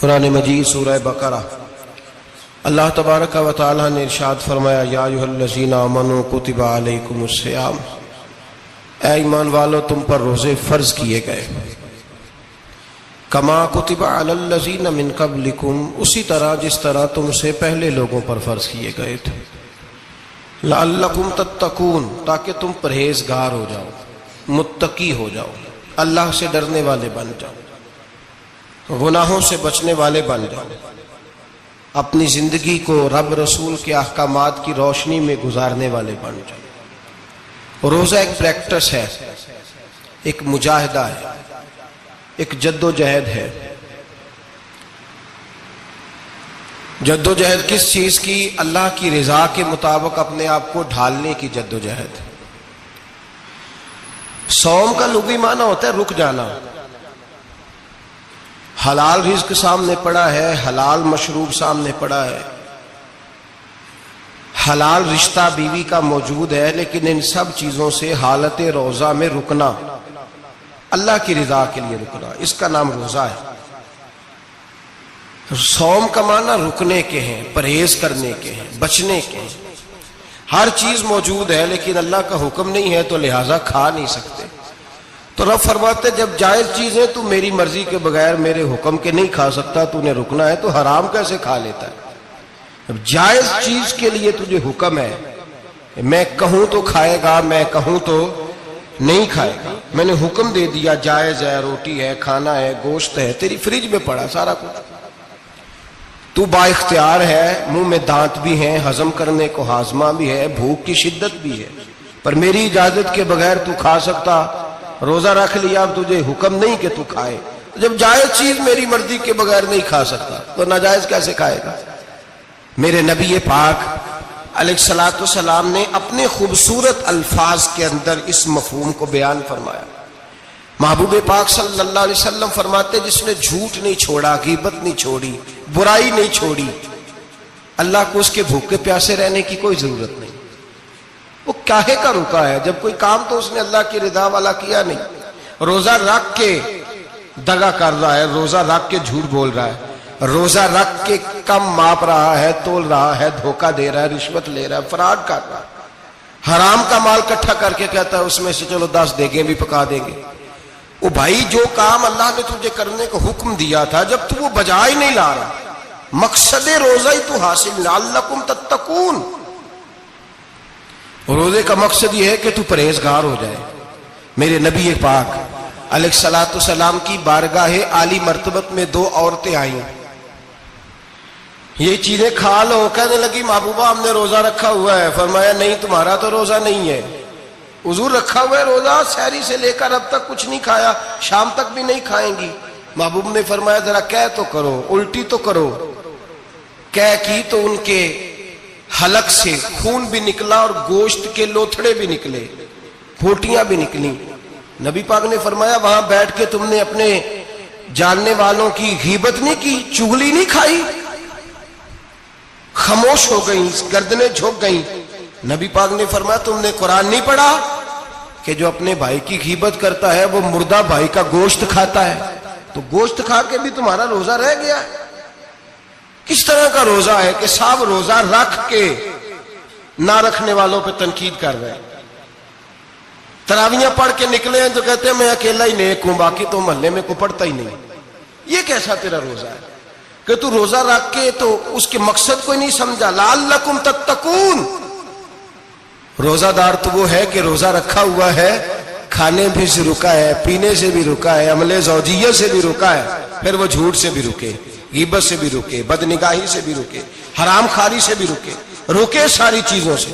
قرآن مجید سورہ بقرہ اللہ تبارک و تعالی نے ارشاد فرمایا یا ایھا الذین آمنوا کتب علیکم الصیام، اے ایمان والو تم پر روزے فرض کیے گئے، کما کتب علی الذین من قبلکم، اسی طرح جس طرح تم سے پہلے لوگوں پر فرض کیے گئے تھے، لعلکم تتقون، تاکہ تم پرہیزگار ہو جاؤ، متقی ہو جاؤ، اللہ سے ڈرنے والے بن جاؤ، گناہوں سے بچنے والے بن جاؤ، اپنی زندگی کو رب رسول کے احکامات کی روشنی میں گزارنے والے بن جاؤ۔ روزہ ایک پریکٹس ہے، ایک مجاہدہ ہے، ایک جد و جہد ہے۔ جد و جہد کس چیز کی؟ اللہ کی رضا کے مطابق اپنے آپ کو ڈھالنے کی جد و جہد۔ صوم کا لغوی معنی ہوتا ہے رک جانا، حلال رزق سامنے پڑا ہے، حلال مشروب سامنے پڑا ہے، حلال رشتہ بیوی کا موجود ہے، لیکن ان سب چیزوں سے حالت روزہ میں رکنا، اللہ کی رضا کے لیے رکنا، اس کا نام روزہ ہے۔ صوم کا معنی رکنے کے ہیں، پرہیز کرنے کے ہیں، بچنے کے ہیں۔ ہر چیز موجود ہے لیکن اللہ کا حکم نہیں ہے تو لہٰذا کھا نہیں سکتے۔ تو رب فرماتے جب جائز چیزیں تو میری مرضی کے بغیر میرے حکم کے نہیں کھا سکتا، تو نے رکنا ہے تو حرام کیسے کھا لیتا ہے؟ اب جائز چیز کے لیے تجھے حکم ہے، میں کہوں تو کھائے گا، میں کہوں تو نہیں کھائے گا۔ میں نے حکم دے دیا جائز ہے، روٹی ہے، کھانا ہے، گوشت ہے، تیری فریج میں پڑا سارا کچھ، تو با اختیار ہے، منہ میں دانت بھی ہیں، ہضم کرنے کو ہاضمہ بھی ہے، بھوک کی شدت بھی ہے، پر میری اجازت کے بغیر تو کھا سکتا۔ روزہ رکھ لیا، اب تجھے حکم نہیں کہ تو کھائے۔ جب جائز چیز میری مرضی کے بغیر نہیں کھا سکتا تو ناجائز کیسے کھائے گا؟ میرے نبی پاک علیہ الصلوۃ والسلام نے اپنے خوبصورت الفاظ کے اندر اس مفہوم کو بیان فرمایا۔ محبوب پاک صلی اللہ علیہ وسلم فرماتے جس نے جھوٹ نہیں چھوڑا، غیبت نہیں چھوڑی، برائی نہیں چھوڑی، اللہ کو اس کے بھوکے پیاسے رہنے کی کوئی ضرورت نہیں۔ وہ کاہے کا رکا ہے؟ جب کوئی کام تو اس نے اللہ کی رضا والا کیا نہیں۔ روزہ رکھ کے دغا کر رہا ہے، روزہ رکھ کے جھوٹ بول رہا ہے، روزہ رکھ کے کم ماپ رہا ہے، تول رہا ہے، دھوکہ دے رہا ہے، رشوت لے رہا ہے، فراڈ کر رہا ہے، حرام کا مال اکٹھا کر کے کہتا ہے اس میں سے چلو 10 دیگیں بھی پکا دیں گے۔ وہ بھائی جو کام اللہ نے تجھے کرنے کو حکم دیا تھا، جب تو وہ بجا ہی نہیں لا رہا، مقصد روزہ ہی تو حاصل، لعلکم تتقون۔ روزے کا مقصد یہ ہے کہ تو پرہیزگار ہو جائے۔ میرے نبی پاک علیہ الصلوۃ والسلام کی بارگاہ عالی مرتبت میں 2 عورتیں آئیں، یہ چیزیں کھا لو، کہنے لگی محبوبہ ہم نے روزہ رکھا ہوا ہے۔ فرمایا نہیں، تمہارا تو روزہ نہیں ہے، حضور رکھا ہوا ہے روزہ، سحری سے لے کر اب تک کچھ نہیں کھایا، شام تک بھی نہیں کھائیں گی۔ محبوب نے فرمایا ذرا کہہ تو کرو، الٹی تو کرو۔ کہہ کی تو ان کے حلق سے خون بھی نکلا اور گوشت کے لوتھڑے بھی نکلے، پھوٹیاں بھی نکلی۔ نبی پاک نے فرمایا وہاں بیٹھ کے تم نے اپنے جاننے والوں کی غیبت نہیں کی، چغلی نہیں کھائی؟ خاموش ہو گئیں، گردنیں جھک گئیں۔ نبی پاک نے فرمایا تم نے قرآن نہیں پڑھا کہ جو اپنے بھائی کی غیبت کرتا ہے وہ مردہ بھائی کا گوشت کھاتا ہے؟ تو گوشت کھا کے بھی تمہارا روزہ رہ گیا۔ کس طرح کا روزہ ہے کہ صاحب روزہ رکھ کے نہ رکھنے والوں پہ تنقید کر رہے ہیں؟ تراویحاں پڑھ کے نکلے ہیں تو کہتے ہیں میں اکیلا ہی نیک ہوں، باقی تو محلے میں کوئی پڑھتا ہی نہیں۔ یہ کیسا تیرا روزہ ہے کہ تو روزہ رکھ کے تو اس کے مقصد کو ہی نہیں سمجھا؟ لعلکم تتقون۔ روزہ دار تو وہ ہے کہ روزہ رکھا ہوا ہے، کھانے بھی سے رکا ہے، پینے سے بھی رکا ہے، عمل زوجیہ سے بھی رکا ہے، پھر وہ جھوٹ سے بھی رکے، غیبت سے بھی رکے، بدنگاہی سے بھی رکے، حرام خواری سے بھی رکے، رکے ساری چیزوں سے۔